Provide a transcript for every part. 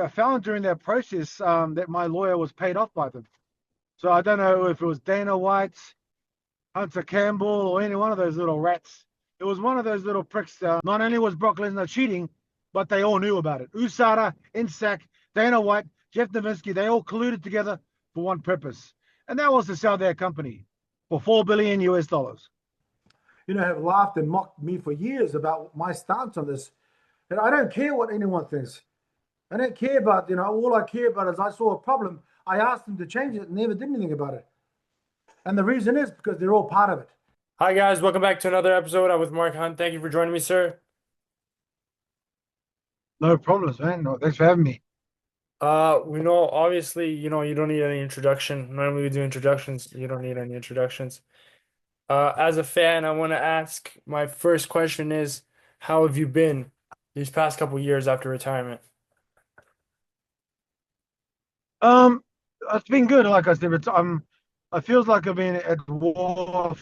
I found during that process that my lawyer was paid off by them. So I don't know if it was Dana White, Hunter Campbell, or any one of those little rats. It was one of those little pricks. Not only was Brock Lesnar cheating, but they all knew about it. USADA, INSAC, Dana White, Jeff Novinsky, they all colluded together for one purpose. And that was to sell their company for $4 billion US dollars. Have laughed and mocked me for years about my stance on this. And I don't care what anyone thinks. I don't care about, all I care about is I saw a problem. I asked them to change it and never did anything about it. And the reason is because they're all part of it. Hi guys, welcome back to another episode. I'm with Mark Hunt. Thank you for joining me, sir. No problems, man. No, thanks for having me. We know obviously, you don't need any introduction. Normally we do introductions. You don't need any introductions. As a fan, I want to ask, my first question is, how have you been these past couple years after retirement? It's been good. Like I said, I feels like I've been at war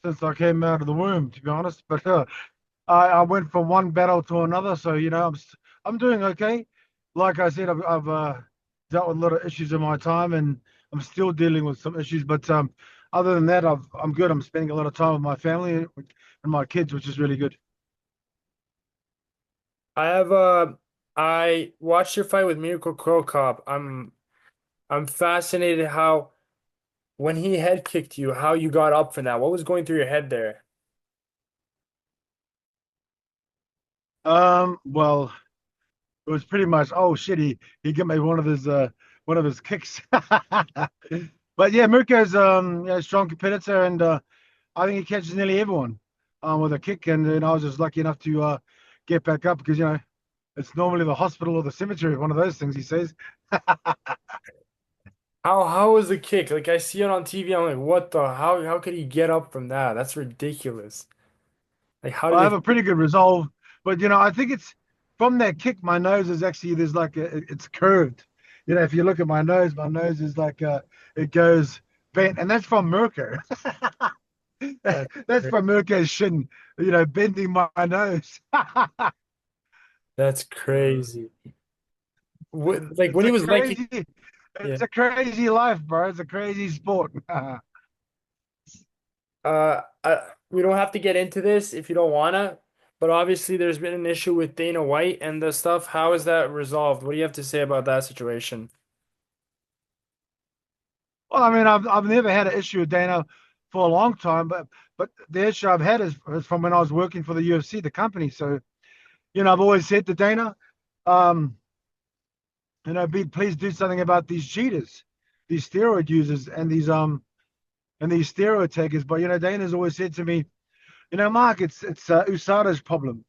since I came out of the womb, to be honest. But I went from one battle to another, so I'm doing okay. Like I said, I've dealt with a lot of issues in my time, and I'm still dealing with some issues. But other than that, I'm good. I'm spending a lot of time with my family and my kids, which is really good. I watched your fight with Mirko Cro Cop. I'm fascinated how when he head kicked you, how you got up from that. What was going through your head there? Well, it was pretty much, oh shit, he gave me one of his kicks. But yeah, Mirko's a strong competitor, and I think he catches nearly everyone with a kick, and I was just lucky enough to get back up because it's normally the hospital or the cemetery, one of those things, he says. How was the kick? Like I see it on TV, I'm like, what the how could he get up from that? That's ridiculous. Like how I have did a pretty good resolve, but I think it's from that kick. My nose is actually it's curved. If you look at my nose is like it goes bent, and that's from Mirko. That's they from Mirko's shin, bending my nose. that's crazy. Like It's when he a was like, crazy, yeah. it's a crazy life, bro. It's a crazy sport. We don't have to get into this if you don't wanna, but obviously there's been an issue with Dana White and the stuff. How is that resolved? What do you have to say about that situation? Well, I mean, I've never had an issue with Dana for a long time, but the issue I've had is from when I was working for the UFC, the company. So, I've always said to Dana, um, please do something about these cheaters, these steroid users, and these steroid takers. But Dana's always said to me, Mark, it's USADA's problem.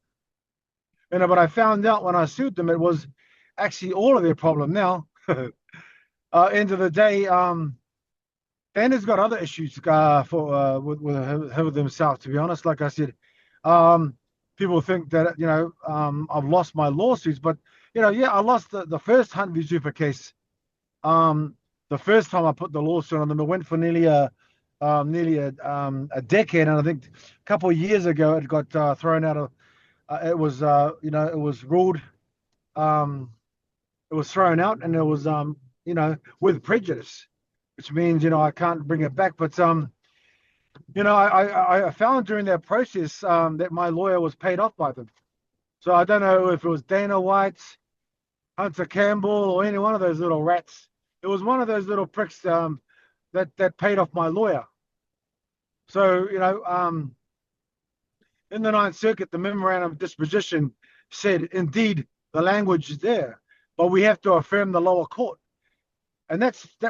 But I found out when I sued them, it was actually all of their problem. Now, end of the day, Dana's got other issues with himself. To be honest, like I said, people think that I've lost my lawsuits, but yeah, I lost the first Hunt v Super case. The first time I put the lawsuit on them, it went for nearly a decade, and I think a couple of years ago it got thrown out of. It was it was ruled. It was thrown out, and it was with prejudice, which means I can't bring it back. But I found during that process that my lawyer was paid off by them. So I don't know if it was Dana White, Hunter Campbell, or any one of those little rats. It was one of those little pricks that paid off my lawyer. So in the Ninth Circuit, the memorandum of disposition said, indeed, the language is there, but we have to affirm the lower court. And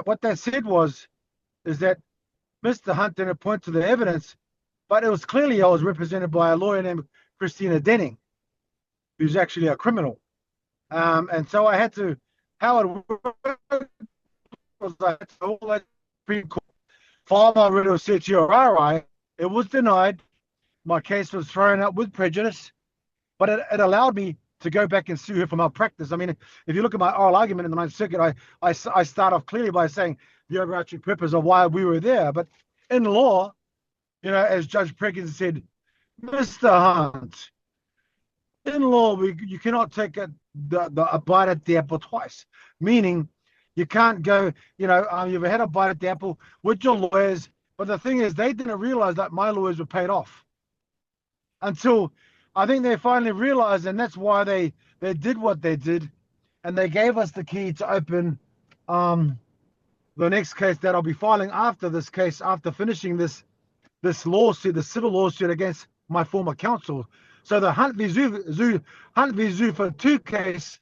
what that said is that Mr. Hunt didn't point to the evidence, but it was clearly I was represented by a lawyer named Christina Denning, who's actually a criminal. And so I had to, how it worked was I had to all that Supreme Court, file my writ of certiorari. It was denied. My case was thrown out with prejudice, but it allowed me to go back and sue her for malpractice. I mean, if you look at my oral argument in the Ninth Circuit, I start off clearly by saying the overarching purpose of why we were there. But in law, as Judge Preggins said, Mr. Hunt, in law, you cannot take a bite at the apple twice. Meaning, you can't go. You've had a bite at the apple with your lawyers, but the thing is, they didn't realize that my lawyers were paid off until I think they finally realized, and that's why they did what they did, and they gave us the key to open the next case that I'll be filing after this case, after finishing this lawsuit, the civil lawsuit against my former counsel. So the Hunt v. Zuffa 2 case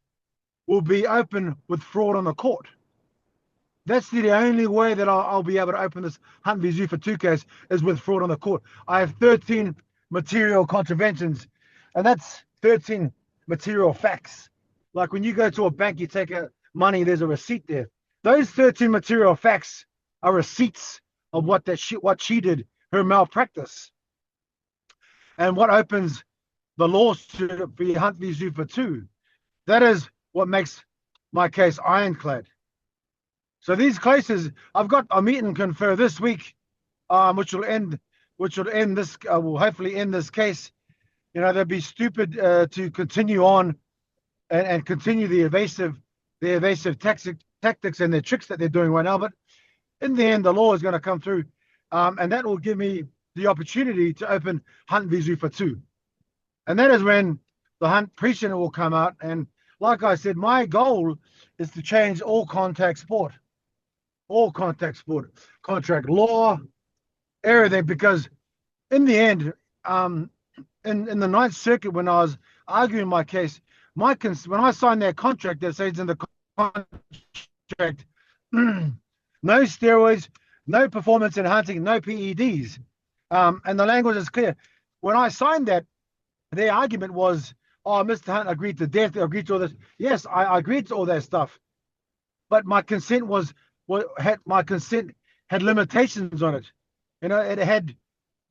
will be open with fraud on the court. That's the only way that I'll be able to open this Hunt v. Zuffa 2 case is with fraud on the court. I have 13 material contraventions, and that's 13 material facts. Like when you go to a bank, you take out money, there's a receipt there. Those 13 material facts are receipts of what she did, her malpractice. And what opens the lawsuit for Hunt v. Zuffa 2. That is what makes my case ironclad. So these cases, I'm meeting confer this week, which will hopefully end this case. They'd be stupid to continue on and continue the evasive tactics and the tricks that they're doing right now. But in the end, the law is going to come through, and that will give me the opportunity to open Hunt v. Zuffa 2. And that is when the Hunt precedent will come out. And like I said, my goal is to change all contact sport, contract law, everything. Because in the end, in the Ninth Circuit, when I was arguing my case, when I signed that contract that says in the contract, no steroids, no performance enhancing, no PEDs. And the language is clear. When I signed that, their argument was, oh, Mr. Hunt agreed to death, agreed to all this. Yes, I agreed to all that stuff. But my consent had limitations on it. It had,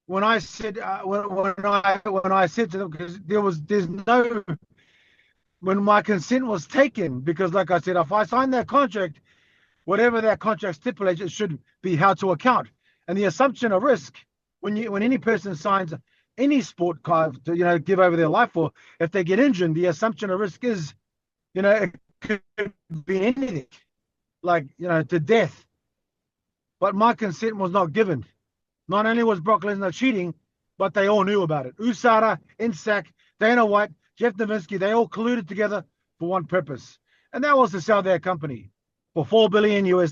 when I said when I said to them, because when my consent was taken, because like I said, if I signed that contract, whatever that contract stipulates, it should be held to account. And the assumption of risk, when any person signs any sport card to give over their life for, if they get injured, the assumption of risk is, it could be anything, like to death. But my consent was not given. Not only was Brock Lesnar cheating, but they all knew about it. USADA, INSAC, Dana White, Jeff Novinsky, they all colluded together for one purpose, and that was to sell their company for $4 billion US.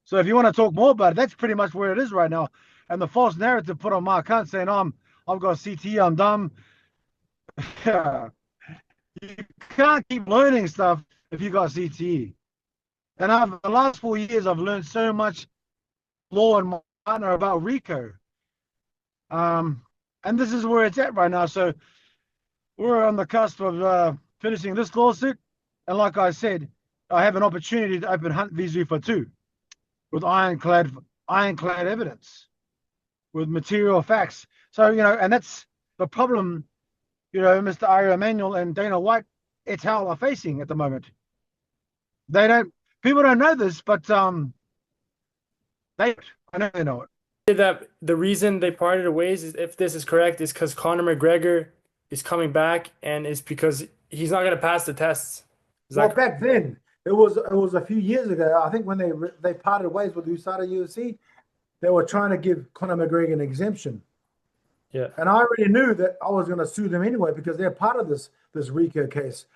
So if you want to talk more about it, that's pretty much where it is right now. And the false narrative put on my account saying, I've got CTE, I'm dumb. You can't keep learning stuff if you got CTE. And the last 4 years, I've learned so much law and my partner about RICO. And this is where it's at right now. So we're on the cusp of finishing this lawsuit. And like I said, I have an opportunity to open Hunt v. Zuffa 2 with ironclad evidence, with material facts. So, and that's the problem, Mr. Ari Emanuel and Dana White, et al. Are facing at the moment. People don't know this, but I know they know it. That the reason they parted ways, is, if this is correct, is because Conor McGregor is coming back, and it's because he's not going to pass the tests. Well, back then, it was a few years ago. I think when they parted ways with USADA UFC, they were trying to give Conor McGregor an exemption. Yeah. And I already knew that I was going to sue them anyway because they're part of this RICO case.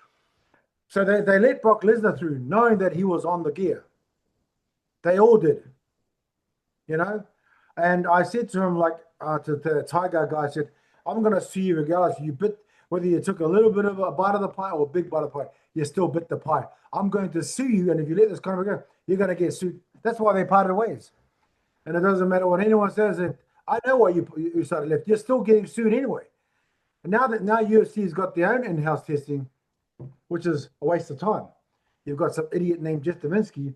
So they let Brock Lesnar through, knowing that he was on the gear. They all did, And I said to him, like to the Tiger guy, I said, I'm going to sue you regardless. Whether you took a little bit of a bite of the pie or a big bite of the pie, you still bit the pie. I'm going to sue you, and if you let this Conor go, you're going to get sued. That's why they parted ways. And it doesn't matter what anyone says. I know why you started left. You're still getting sued anyway. And now UFC has got their own in-house testing, which is a waste of time. You've got some idiot named Jeff Novinsky,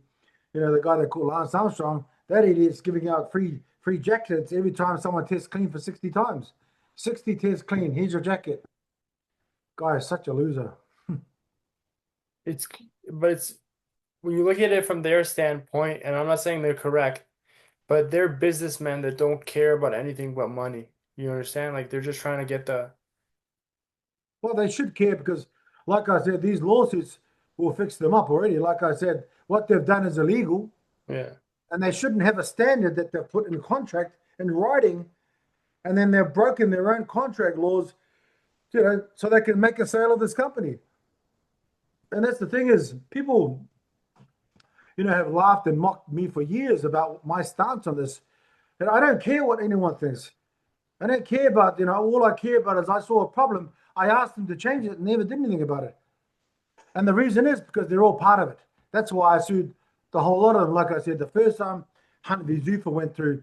the guy they call Lance Armstrong. That idiot's giving out free jackets every time someone tests clean for 60 times. 60 tests clean. Here's your jacket. Guy is such a loser. But when you look at it from their standpoint, and I'm not saying they're correct, but they're businessmen that don't care about anything but money. You understand? Like they're just trying to get Well, they should care because, like I said, these lawsuits will fix them up already. Like I said, what they've done is illegal, Yeah. and they shouldn't have a standard that they've put in contract in writing, and then they've broken their own contract laws, so they can make a sale of this company. And that's the thing is, people, have laughed and mocked me for years about my stance on this. And I don't care what anyone thinks. I don't care about, all I care about is I saw a problem. I asked them to change it and never did anything about it. And the reason is because they're all part of it. That's why I sued the whole lot of them. Like I said, the first time Hunt v. Zuffa went through,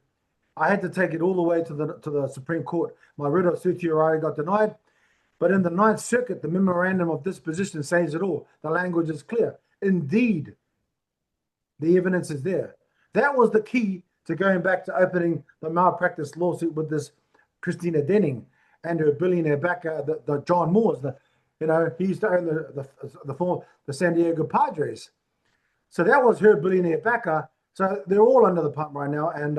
I had to take it all the way to the Supreme Court. My writ of certiorari got denied. But in the Ninth Circuit, the memorandum of disposition says it all. The language is clear. Indeed, the evidence is there. That was the key to going back to opening the malpractice lawsuit with this Christina Denning and her billionaire backer, the John Moores. He used to own the San Diego Padres. So that was her billionaire backer. So they're all under the pump right now. And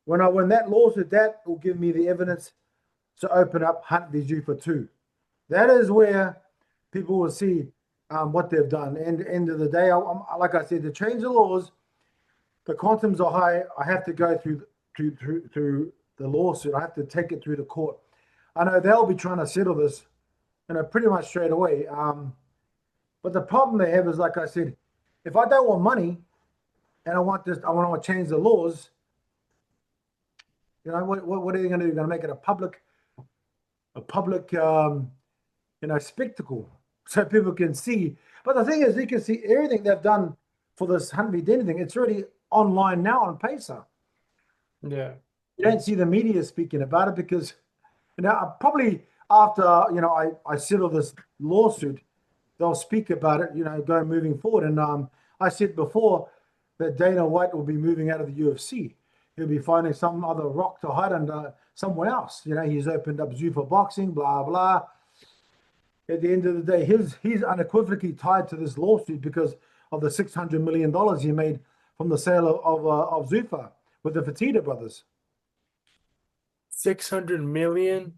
when I win that lawsuit, that will give me the evidence to open up Hunt v. Zuffa 2. That is where people will see what they've done. And end of the day, like I said, to change the laws, the quantums are high. I have to go through the lawsuit. I have to take it through the court. I know they'll be trying to settle this, pretty much straight away. But the problem they have is, like I said, if I don't want money and I want to change the laws, what are they going to do? They're going to make it a public spectacle so people can see. But the thing is, you can see everything they've done for this Hunt v. Denning thing. It's already online now on Pacer. Yeah. You don't see the media speaking about it because, probably after, I settle this lawsuit, they'll speak about it, moving forward. And I said before that Dana White will be moving out of the UFC. He'll be finding some other rock to hide under somewhere else. He's opened up Zuffa Boxing, blah, blah. At the end of the day, he's unequivocally tied to this lawsuit because of the $600 million he made from the sale of Zuffa with the Fertitta brothers. 600 million?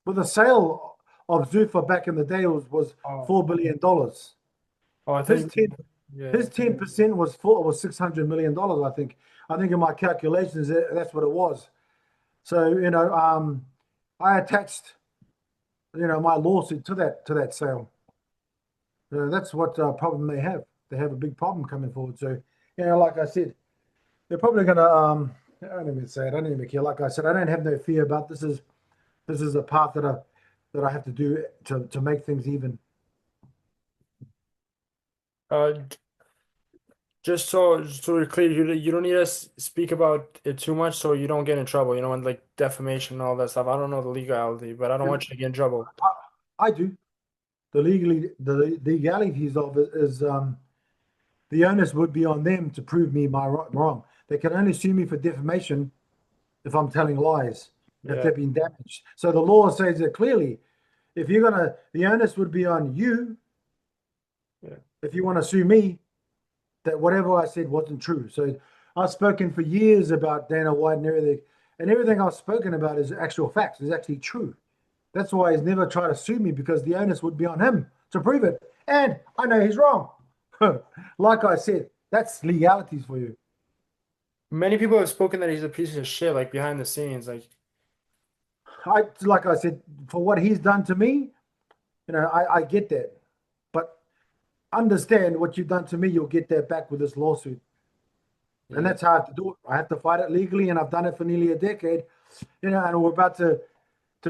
With the sale of Zuffa back in the day was $4 billion. Oh, I think his 10% was $600 million, I think. I think in my calculations, that's what it was. So, I attached, my lawsuit to that sale. That's what problem they have. They have a big problem coming forward. So, like I said, they're probably going to, I don't even say it. I don't even care. Like I said, I don't have no fear about this. This is a path that I have to do to make things even. Just so we're clear, you don't need to speak about it too much so you don't get in trouble, and like defamation and all that stuff. I don't know the legality, but I don't want you to get in trouble. I do. The legalities of it is the onus would be on them to prove me wrong. They can only sue me for defamation if I'm telling lies, if they've been damaged. So the law says it clearly. If the onus would be on you. Yeah. If you want to sue me, that whatever I said wasn't true. So I've spoken for years about Dana White and everything I've spoken about is actual facts. It's actually true. That's why he's never tried to sue me, because the onus would be on him to prove it. And I know he's wrong. Like I said, that's legalities for you. Many people have spoken that he's a piece of shit, like behind the scenes. Like I said, for what he's done to me, I get that. But understand what you've done to me, you'll get that back with this lawsuit. Yeah. And that's how I have to do it. I have to fight it legally, and I've done it for nearly a decade. And we're about to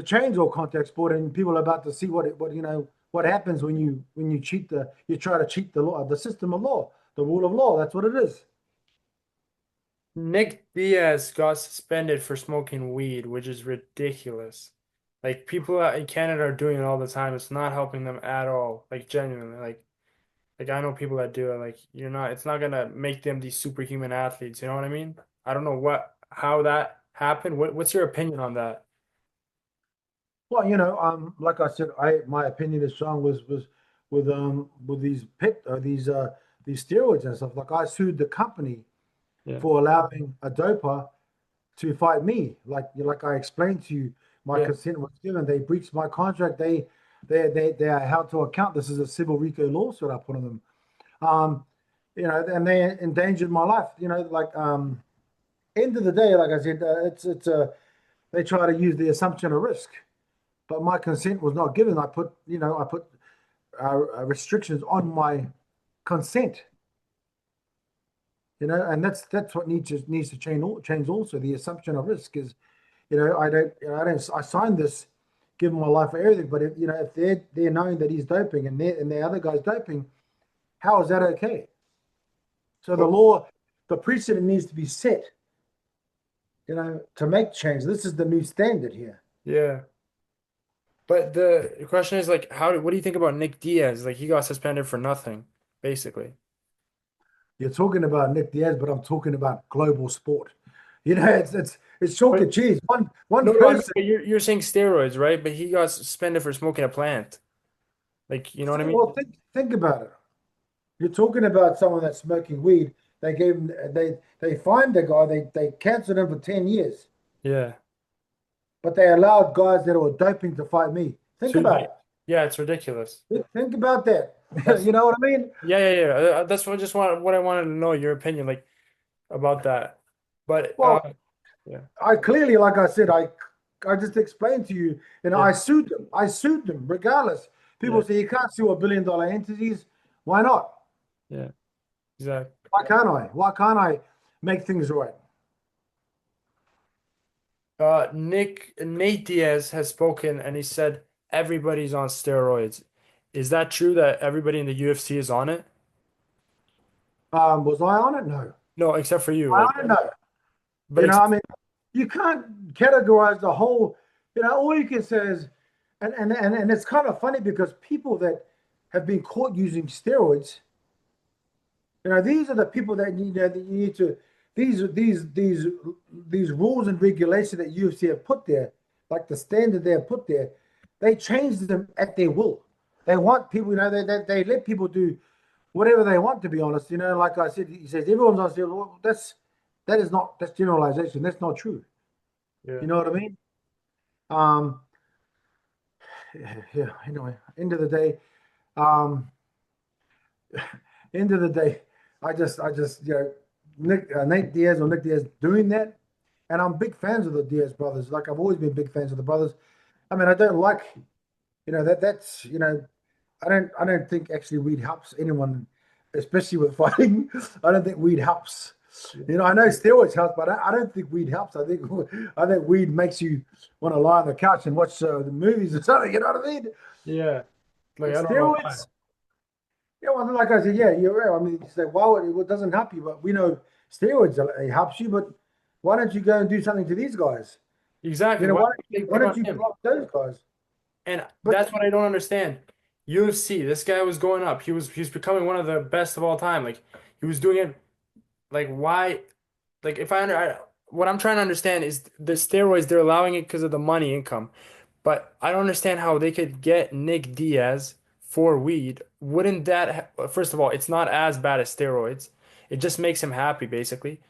change all contact sport, and people are about to see what happens when you try to cheat the law, the system of law, the rule of law. That's what it is. Nick Diaz got suspended for smoking weed, which is ridiculous. Like, people in Canada are doing it all the time. It's not helping them at all. Like, genuinely. Like I know people that do it. Like, it's not gonna make them these superhuman athletes. You know what I mean? I don't know how that happened. What's your opinion on that? Well, like I said, my opinion is strong with these steroids and stuff. Like, I sued the company for allowing a doper to fight me. Like I explained to you, my Yeah. consent was given. They breached my contract. They are held to account. This is a civil RICO lawsuit I put on them. And they endangered my life. End of the day, like I said, they try to use the assumption of risk, but my consent was not given. I put restrictions on my consent. And that's what needs to change. Also, the assumption of risk is, I signed this, giving my life for everything. But if they're knowing that he's doping and the other guy's doping, how is that okay? So the precedent needs to be set, to make change. This is the new standard here. Yeah. But the question is like, what do you think about Nick Diaz? Like he got suspended for nothing, basically. You're talking about Nick Diaz, but I'm talking about global sport. It's chalk and cheese. One No, person. you're saying steroids, right? But he got suspended for smoking a plant. Like, you know what I mean? Well, think about it. You're talking about someone that's smoking weed. They gave him, they fined the guy. They canceled him for 10 years. Yeah. But they allowed guys that were doping to fight me. Think about it. Yeah, it's ridiculous. Think about that. You know what I mean? Yeah. That's what I wanted to know your opinion, like about that. But Well, yeah. I clearly, like I said, I just explained to you, Yeah. I sued them. I sued them regardless. People Yeah. say you can't sue $1 billion entities. Why not? Yeah, exactly. Why can't I? Why can't I make things right? Nate Diaz has spoken and he said everybody's on steroids. Is that true that everybody in the UFC is on it? Was I on it? No. No, except for you. I Like, don't know. but I mean, you can't categorize the whole, all you can say is, and it's kind of funny because people that have been caught using steroids, these are the people that you need to, these rules and regulations that UFC have put there, like the standard they have put there, they change them at their will. They want people, they let people do whatever they want, to be honest. Like I said, he says everyone's on steroids. Well, that's generalization. That's not true. yeah. You know what I mean? Yeah. Anyway, end of the day, I just Nate Diaz or Nick Diaz doing that, and I'm big fans of the Diaz brothers. Like I've always been big fans of the brothers. I mean, I don't like, that's I don't think actually weed helps anyone, especially with fighting. I don't think weed helps. I know steroids help, but I don't think weed helps. I think weed makes you want to lie on the couch and watch the movies or something. You know what I mean? Yeah. Like I don't know why. Steroids. Yeah, well, like I said, yeah, you're right. I mean, you say, well, it doesn't help you, but we know steroids it helps you. But why don't you go and do something to these guys? Exactly. Why They don't you him? block those guys? And But that's what I don't understand. UFC, this guy was going up. He's becoming one of the best of all time. Like he was doing it. Like why? Like if what I'm trying to understand is the steroids. They're allowing it because of the money income, but I don't understand how they could get Nick Diaz for weed. Wouldn't that? First of all, it's not as bad as steroids. It just makes him happy, basically,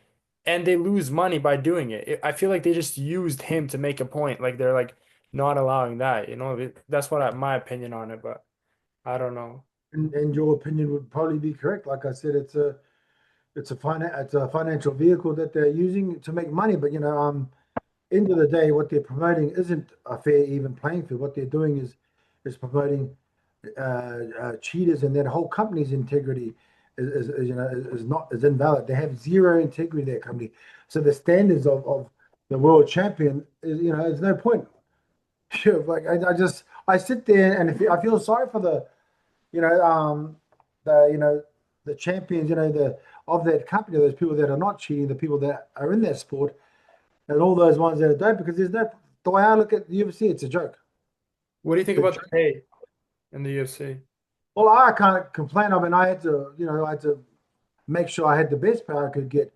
and they lose money by doing it. I feel like they just used him to make a point. Like they're like not allowing that. That's my opinion on it, but I don't know. and your opinion would probably be correct. Like I said, it's a financial vehicle that they're using to make money. But end of the day, what they're promoting isn't a fair, even playing field. What they're doing is promoting cheaters, and that whole company's integrity is invalid. They have zero integrity, that company. So the standards of the world champion is there's no point. Sure, like I sit there and I feel sorry for the the champions, of that company, those people that are not cheating, the people that are in that sport, and all those ones that are don't, because the way I look at the UFC, it's a joke. What do you think about the pay in the UFC? Well, I can't complain. I mean, I had to make sure I had the best pay I could get.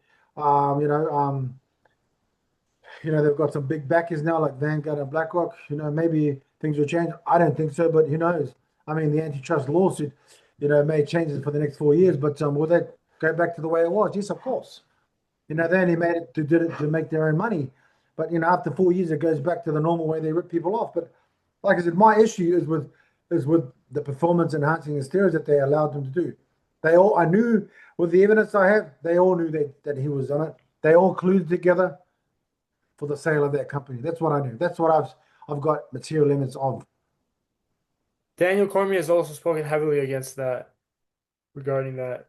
They've got some big backers now like Vanguard and BlackRock. Maybe things will change. I don't think so, but who knows? I mean, the antitrust lawsuit, may change it for the next 4 years, but will that go back to the way it was? Yes, of course. They only did it to make their own money. But after 4 years, it goes back to the normal way they rip people off. But like I said, my issue is with the performance enhancing steroids that they allowed them to do. I knew with the evidence I have, they all knew that he was on it. They all colluded together for the sale of that company. That's what I knew. That's what I've got material evidence of. Daniel Cormier has also spoken heavily against that, regarding that.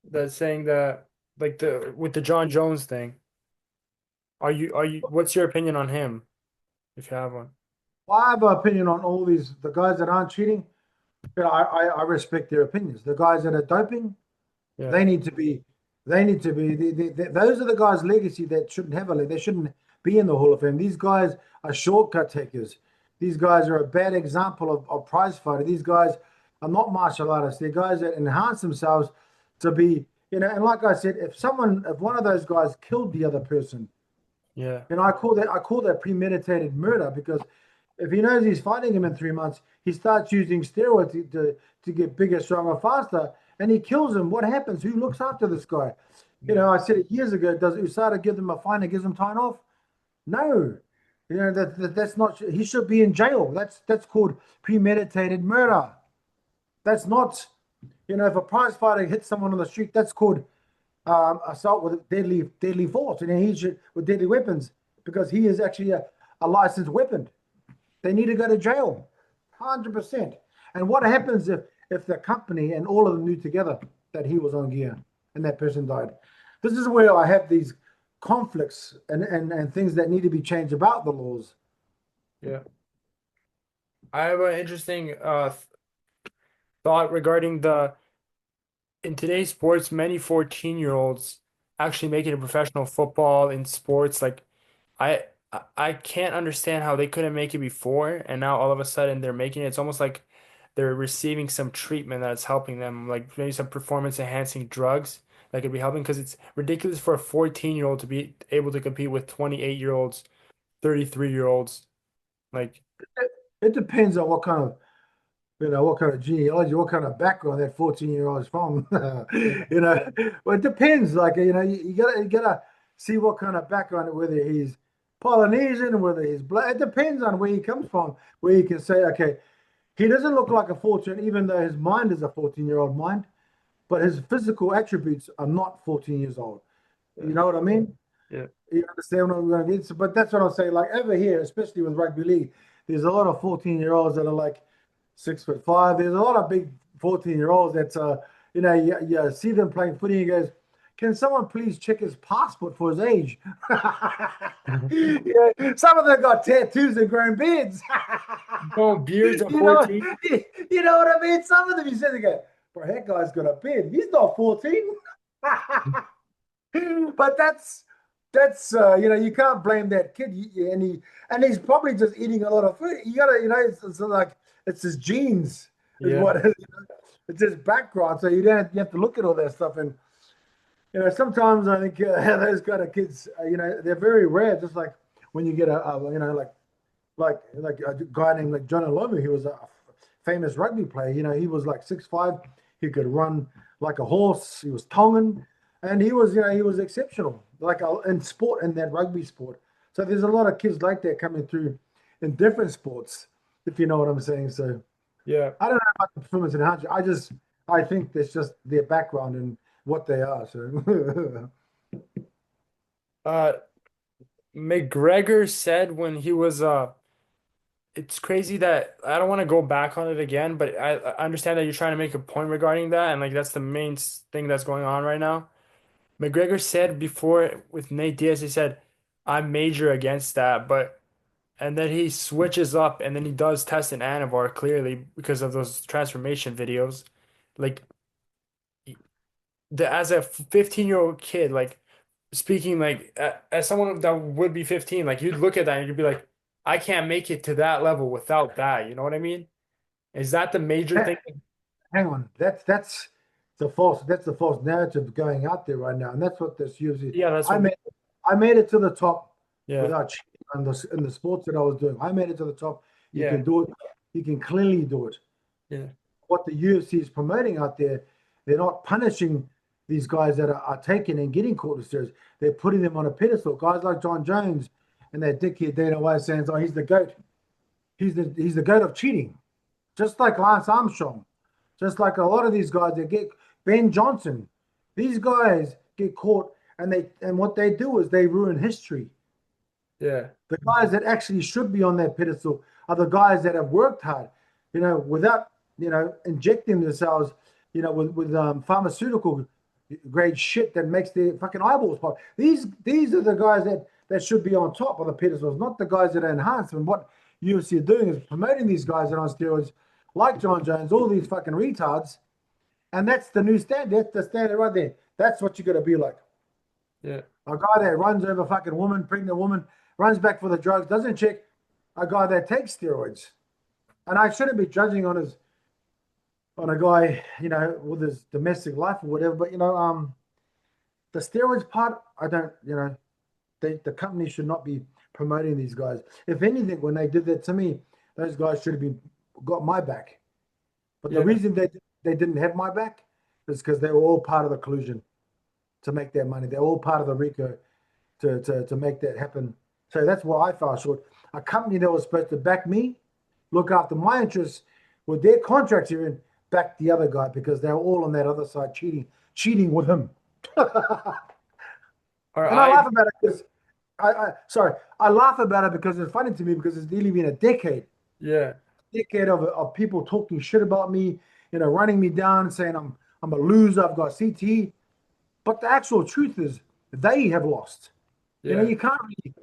That's saying that, like, with the John Jones thing. What's your opinion on him, if you have one? Well, I have an opinion on all the guys that aren't cheating. I respect their opinions. The guys that are doping, Yeah. they need to be, those are the guys' legacy that shouldn't have they shouldn't be in the Hall of Fame. These guys are shortcut takers. These guys are a bad example of prize fighter. These guys are not martial artists. They're guys that enhance themselves to be, and like I said, if one of those guys killed the other person, Yeah. I call that premeditated murder, because if he knows he's fighting him in 3 months, he starts using steroids to get bigger, stronger, faster, and he kills him. What happens? Who looks after this guy? I said it years ago. Does USADA give them a fine and gives them time off? No. That's not. He should be in jail. That's called premeditated murder. That's not. If a prize fighter hits someone on the street, that's called assault with deadly force, and he should with deadly weapons, because he is actually a licensed weapon. They need to go to jail, 100%. And what happens if the company and all of them knew together that he was on gear and that person died? This is where I have these conflicts and things that need to be changed about the laws. Yeah. I have an interesting thought regarding in today's sports, many 14-year-olds actually make it in professional football, in sports. Like, I can't understand how they couldn't make it before, and now all of a sudden they're making it. It's almost like they're receiving some treatment that's helping them, like maybe some performance enhancing drugs that could be helping, because it's ridiculous for a 14-year-old to be able to compete with 28-year-olds, 33-year-olds. Like, It depends on what kind of genealogy, what kind of background that 14-year-old is from. Well, it depends. Like, you gotta see what kind of background, whether he's Polynesian, whether he's black. It depends on where he comes from, where you can say, okay, he doesn't look like a 14, even though his mind is a 14-year-old mind, but his physical attributes are not 14 years old. You know what I mean? yeah. You understand what I'm going to get? But that's what I'm saying. Like, over here, especially with rugby league, there's a lot of 14-year-olds that are like 6'5". There's a lot of big 14-year-olds that you see them playing footy, and he goes, can someone please check his passport for his age? Some of them got tattoos and grown beards. Oh, beards at You know, 14? you know what I mean? Some of them, you said, they go, bro, that guy's got a beard. He's not 14. But that's you can't blame that kid. And he's probably just eating a lot of food. You gotta, it's like it's his genes is Yeah. what it is. It's his background. So you have to look at all that stuff. And sometimes I think those kind of kids, they're very rare. Just like when you get like a guy named like Danilobmma, he was a famous rugby player. He was like 6'5". He could run like a horse. He was Tongan, and he was exceptional, like in sport, in that rugby sport. So there's a lot of kids like that coming through in different sports, if you know what I'm saying. So Yeah. I don't know about the performance enhancement. I think that's just their background and what they are. So McGregor said when he was it's crazy that I don't want to go back on it again, but I understand that you're trying to make a point regarding that, and like that's the main thing that's going on right now. McGregor said before with Nate Diaz, he said, "I'm major against that," and then he switches up, and then he does test an Anavar clearly because of those transformation videos. Like, as a 15-year-old kid, like, speaking like as someone that would be 15, like, you'd look at that and you'd be like, I can't make it to that level without that. You know what I mean? Is that the major thing? hang on, that's the false narrative going out there right now, and that's what this UFC. Yeah, that's I what. made I made it to the top Yeah, without cheating in the sports that I was doing. I made it to the top. You yeah, can do it. You can clearly do it. yeah, What the UFC is promoting out there, they're not punishing these guys that are taking and getting corticosteroids. They're putting them on a pedestal. Guys like John Jones and that dickhead Dana White saying, "Oh, he's the goat. He's the goat of cheating," just like Lance Armstrong, just like a lot of these guys that get Ben Johnson. These guys get caught, and what they do is they ruin history. Yeah. The guys that actually should be on that pedestal are the guys that have worked hard, without injecting themselves, with pharmaceutical grade shit that makes their fucking eyeballs pop. These are the guys that should be on top of the pedestals, not the guys that are enhanced. And what UFC are doing is promoting these guys that are on steroids, like John Jones, all these fucking retards, and that's the new standard. That's the standard right there. That's what you got to be like. Yeah. A guy that runs over fucking woman, pregnant woman, runs back for the drugs, doesn't check a guy that takes steroids. And I shouldn't be judging on a guy, with his domestic life or whatever. But the steroids part, I don't, the company should not be promoting these guys. If anything, when they did that to me, those guys should have got my back. But the Yeah. reason they didn't have my back is because they were all part of the collusion to make their money. They're all part of the RICO to make that happen. So that's why I fell short. A company that was supposed to back me, look after my interests with their contracts here, and back the other guy because they were all on that other side cheating with him. Or And I I laugh about it because I laugh about it because it's funny to me because it's nearly been a yeah. decade of people talking shit about me, running me down, saying I'm a loser, I've got CTE. But the actual truth is they have lost. Yeah. You can't really,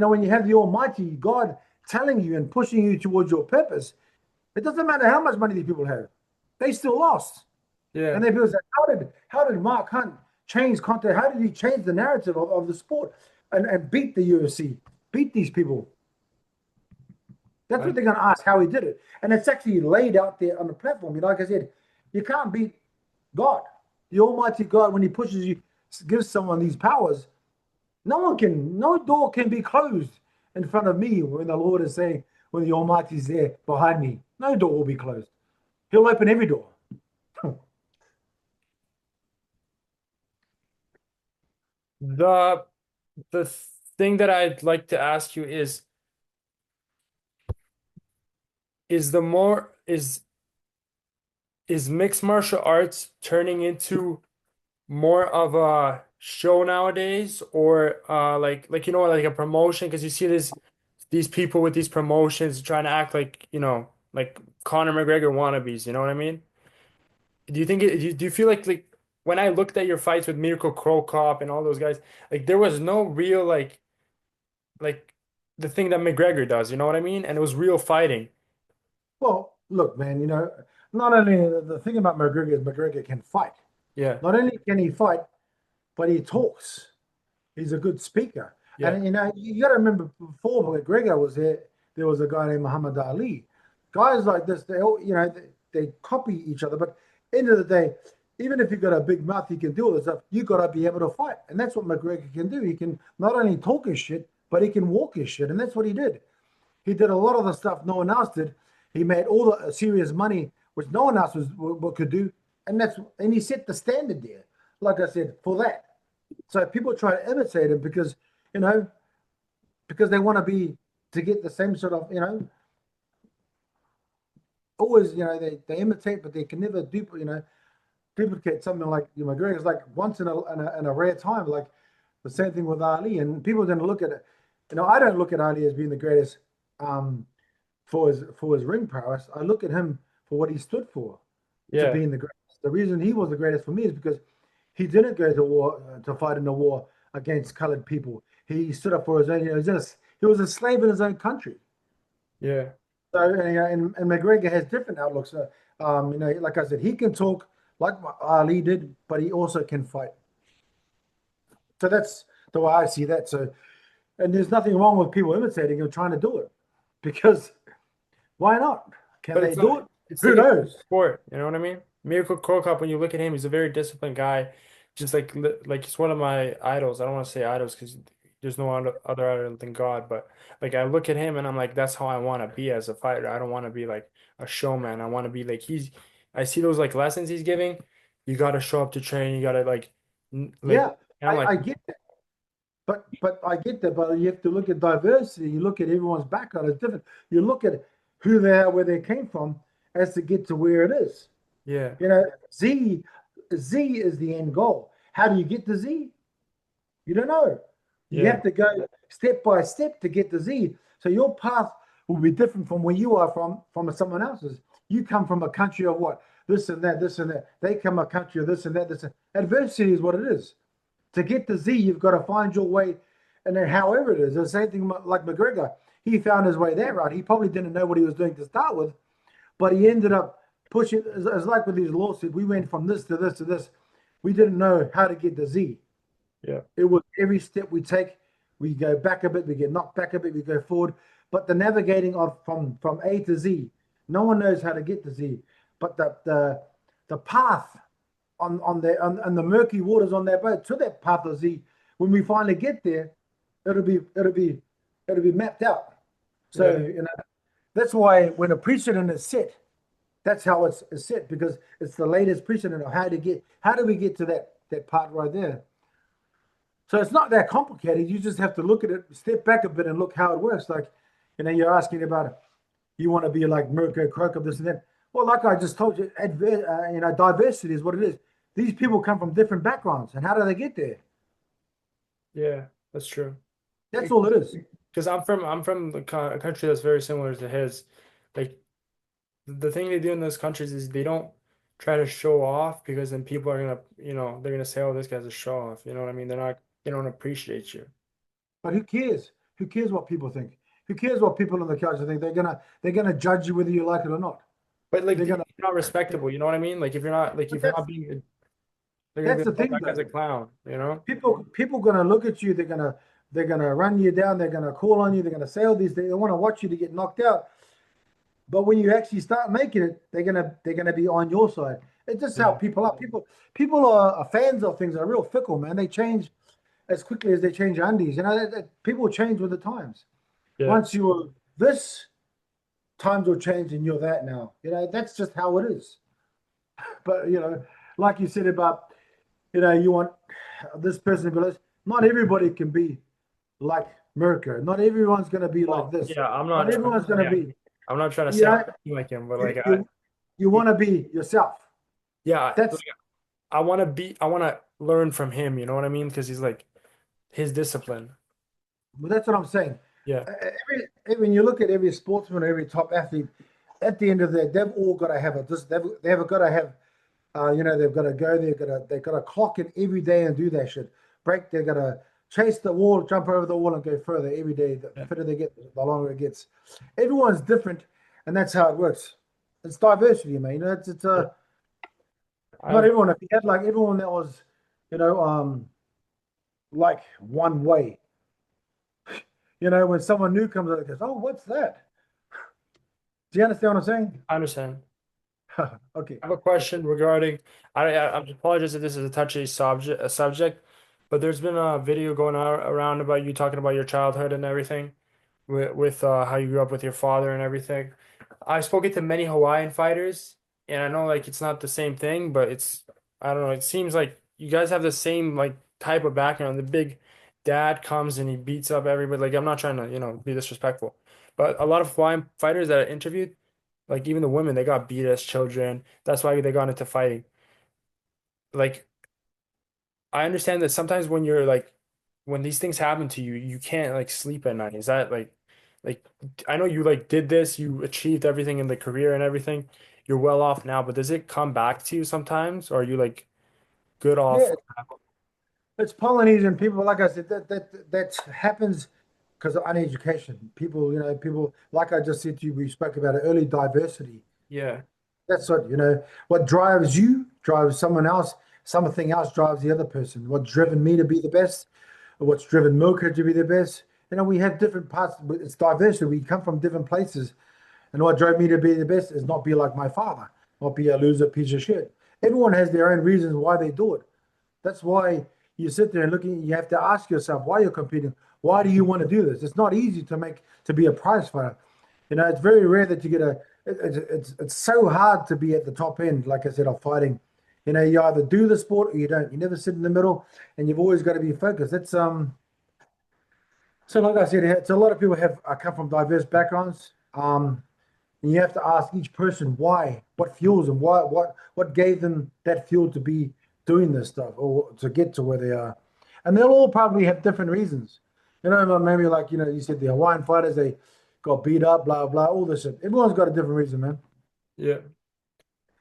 when you have the Almighty God telling you and pushing you towards your purpose, it doesn't matter how much money these people have, they still lost. Yeah. And they people say, how did Mark Hunt change content? How did he change the narrative of the sport and beat the UFC, beat these people? That's what Right. they're going to ask how he did it. And it's actually laid out there on the platform. Like I said, you can't beat God. The Almighty God, when he pushes you, gives someone these powers, no door can be closed in front of me when the Lord is saying, when the Almighty is there behind me. No door will be closed. He'll open every door. The the thing that I'd like to ask you is the more is mixed martial arts turning into more of a show nowadays, or like like a promotion, because you see these people with these promotions trying to act like like Conor McGregor wannabes, you know what I mean? Do you think do you feel like when I looked at your fights with Mirko Cro Cop and all those guys, like there was no real like the thing that McGregor does, you know what I mean? And it was real fighting. Well, look, man, not only the thing about McGregor is McGregor can fight. Yeah. Not only can he fight, but he talks. He's a good speaker. Yeah. And you got to remember before McGregor was there was a guy named Muhammad Ali. Guys like this, they all they copy each other. But end of the day, even if you've got a big mouth, you can do all this stuff. You got to be able to fight, and that's what McGregor can do. He can not only talk his shit, but he can walk his shit, and that's what he did. He did a lot of the stuff no one else did. He made all the serious money, which no one else what could do, and he set the standard there. Like I said, for that. So people try to imitate him you know, because they want to get the same sort of, always, they imitate, but they can never duplicate something like McGregor's like once in a rare time, like the same thing with Ali. And people don't look at it. I don't look at Ali as being the greatest for his ring prowess. I look at him for what he stood for, to Yeah. being the greatest. The reason he was the greatest for me is because he didn't go to war to fight in a war against colored people. He stood up for his own. He was a slave in his own country. Yeah. So and McGregor has different outlooks. Like I said, he can talk like Ali did, but he also can fight. So that's the way I see that. So, and there's nothing wrong with people imitating and trying to do it, because why not? Can But they do it? it's Who like a knows? sport, you know what I mean? Mirko Cro Cop, when you look at him, he's a very disciplined guy. Just like he's one of my idols. I don't want to say idols because there's no other idol than God, but like I look at him and I'm like, that's how I want to be as a fighter. I don't want to be like a showman. I want to be like I see those like lessons he's giving. You got to show up to train. You got to like, like, Yeah, and I'm like, I get that. But I get that, but you have to look at diversity. You look at everyone's background is different. You look at who they are, where they came from, as to get to where it is. Yeah. You know, Z is the end goal. How do you get to Z? You don't know. You Yeah. have to go step by step to get to Z. So your path will be different from where you are from someone else's. You come from a country of what? This and that, this and that. They come a country of this and that, this and adversity is what it is. To get to Z, you've got to find your way, and then however it is. The same thing like McGregor. He found his way that right. He probably didn't know what he was doing to start with, but he ended up pushing. It's like with these lawsuits. We went from this to this to this. We didn't know how to get to Z. Yeah. It was every step we take, we go back a bit, we get knocked back a bit, we go forward. But the navigating of from A to Z, no one knows how to get to Z. But the path on the murky waters on that boat to that path of Z, when we finally get there, it'll be mapped out. So Yeah. that's why when a precedent is set, that's how it's set, because it's the latest precedent of how do we get to that part right there. So it's not that complicated. You just have to look at it, step back a bit, and look how it works. Like, you're asking about you want to be like Mirko Krokop, this and that. Well, like I just told you, diversity is what it is. These people come from different backgrounds, and how do they get there? Yeah. That's true. That's all it is. Because I'm from a country that's very similar to his. Like the thing they do in those countries is they don't try to show off because then people are gonna, they're gonna say, "Oh, this guy's a show off." You know what I mean? They don't appreciate you. But who cares? Who cares what people think? Who cares what people in the culture think? They're gonna judge you whether you like it or not. But like They're you're gonna. not respectable. You know what I mean? Like if But you're not being, they're gonna be that's the like, "Oh, thing, that guy's though. a clown." You know? People gonna look at you. They're gonna run you down. They're gonna call on you. They're gonna say all these things. They want to watch you to get knocked out. But when you actually start making it, they're gonna be on your side. It's just how Yeah. people are. People are fans of things. Are real fickle, man. They change as quickly as they change undies. People change with the times. Yeah. Once you were this, times will change and you're that now. That's just how it is. But like you said about, you want this person to be this. Not everybody can be like Mirko. Not everyone's gonna be like Well, this. yeah. I'm Not not trying. everyone's gonna Yeah. be. I'm not trying to You say I'm know, like him, but you like you, you want to be yourself. yeah. That's Like, I want to learn from him. You know what I mean? Because he's like his discipline. that's what I'm saying. Yeah. When you look at every sportsman, every top athlete, at the end of the day, they've all got to have they've got to have, they've got to go. They've got to clock in every day and do that shit. Break. They've got to chase the wall, jump over the wall, and go further every day. The Yeah. fitter they get, the longer it gets. Everyone's different, and that's how it works. It's diversity, man. It's Yeah. not I everyone. If you had like everyone that was, you know, like one way. When someone new comes out, it goes, "Oh, what's that?" Do you understand what I'm understand. saying? Okay. I have a question regarding. I apologize if this is a touchy subject, but there's been a video going around about you talking about your childhood and everything, with how you grew up with your father and everything. I've spoken to many Hawaiian fighters, and I know like it's not the same thing, but I don't know. It seems like you guys have the same like type of background. The big dad comes and he beats up everybody. Like I'm not trying to be disrespectful, but a lot of Hawaiian fighters that I interviewed. Like even the women, they got beat as children. That's why they got into fighting. Like I understand that sometimes when you're like when these things happen to you, you can't like sleep at night. Is that like I know you like did this, you achieved everything in the career and everything. You're well off now, but does it come back to you sometimes? Or are you like good off? Yeah, it's Polynesian people. Like I said, that happens because of uneducation. People like I just said to you, we spoke about it early, diversity. Yeah. That's what drives you drives someone else. Something else drives the other person. What's driven me to be the best, or what's driven Milka to be the best. We have different parts, but it's diversity. We come from different places. And what drove me to be the best is not be like my father, not be a loser piece of shit. Everyone has their own reasons why they do it. That's why you sit there and you have to ask yourself why you're competing. Why do you want to do this? It's not easy to be a prize fighter. It's very rare that you get it's so hard to be at the top end, like I said, of fighting. You either do the sport or you don't. You never sit in the middle, and you've always got to be focused. So, like I said, it's a lot of people have come from diverse backgrounds. And you have to ask each person why, what fuels them, what gave them that fuel to be doing this stuff or to get to where they are. And they'll all probably have different reasons. Maybe like, you said the Hawaiian fighters, they got beat up, blah, blah, all this shit. Everyone's got a different reason, man. Yeah.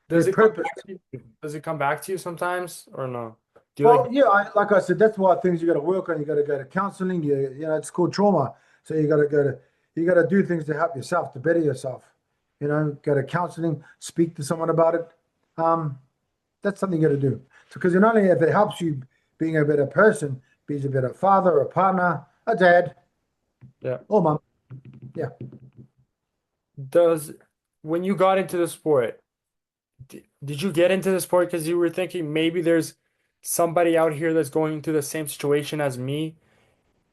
Their Does it come purpose. back to you? Does it come back to you sometimes or no? Do you Well, like, yeah, like I said, that's why things you got to work on. You got to go to counseling. It's called trauma. So you got to do things to help yourself, to better yourself. Go to counseling, speak to someone about it. Um, that's something you got to do. Because not only if it helps you being a better person, being a better father, a partner, a dad, yeah. or mom. Yeah. Does when you got into the sport, did you get into the sport because you were thinking maybe there's somebody out here that's going through the same situation as me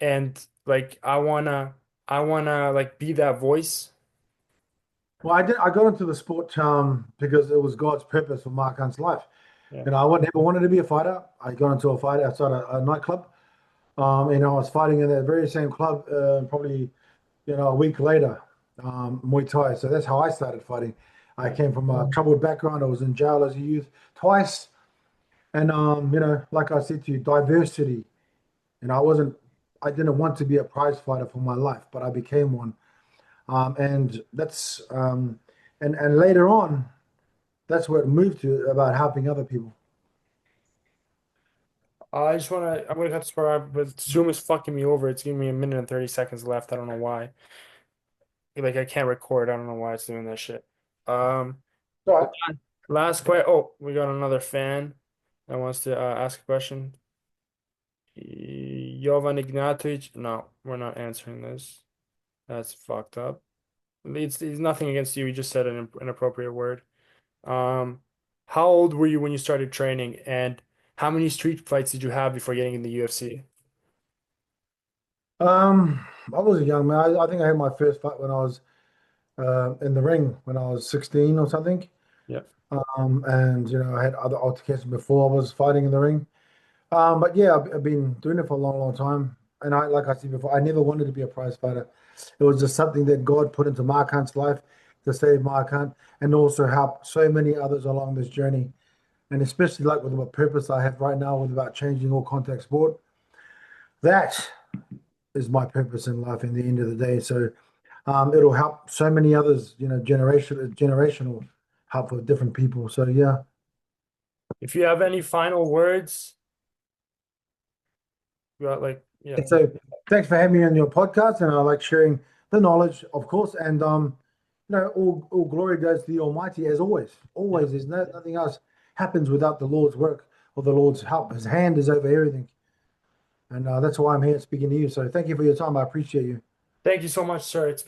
and like I wanna like be that voice? Well, I got into the sport because it was God's purpose for Mark Hunt's life. Yeah. Never wanted to be a fighter. I got into a fight outside a nightclub. And I was fighting in that very same club probably a week later, Muay Thai. So that's how I started fighting. I came from a troubled background. I was in jail as a youth twice. And, like I said to you, diversity. I didn't want to be a prize fighter for my life, but I became one. And that's, and later on, that's where it moved to about helping other people. I'm gonna cut this part out, but Zoom is fucking me over. It's giving me a minute and 30 seconds left. I don't know why. Like I can't record. I don't know why it's doing that shit. Um, All right. last question. Oh, we got another fan that wants to ask a question. Jovan Ignatovic. No, we're not answering this. That's fucked up. It's nothing against you. You just said an inappropriate word. Um, how old were you when you started training, and how many street fights did you have before getting in the UFC? I was a young man. I think I had my first fight when I was in the ring when I was 16 or something. Yeah. And I had other altercations before I was fighting in the ring. But yeah, I've been doing it for a long, long time. And like I said before, I never wanted to be a prize fighter. It was just something that God put into Mark Hunt's life to save Mark Hunt and also help so many others along this journey. And especially like with what purpose I have right now with about changing all contact sport. That is my purpose in life in the end of the day. So it'll help so many others, generational help with different people. So yeah. If you have any final words, you got like, yeah. And so thanks for having me on your podcast, and I like sharing the knowledge, of course. And all glory goes to the Almighty as always. Always, there's nothing else happens without the Lord's work or the Lord's help. His hand is over everything, and that's why I'm here speaking to you. So thank you for your time. I appreciate you. Thank you so much, sir. It's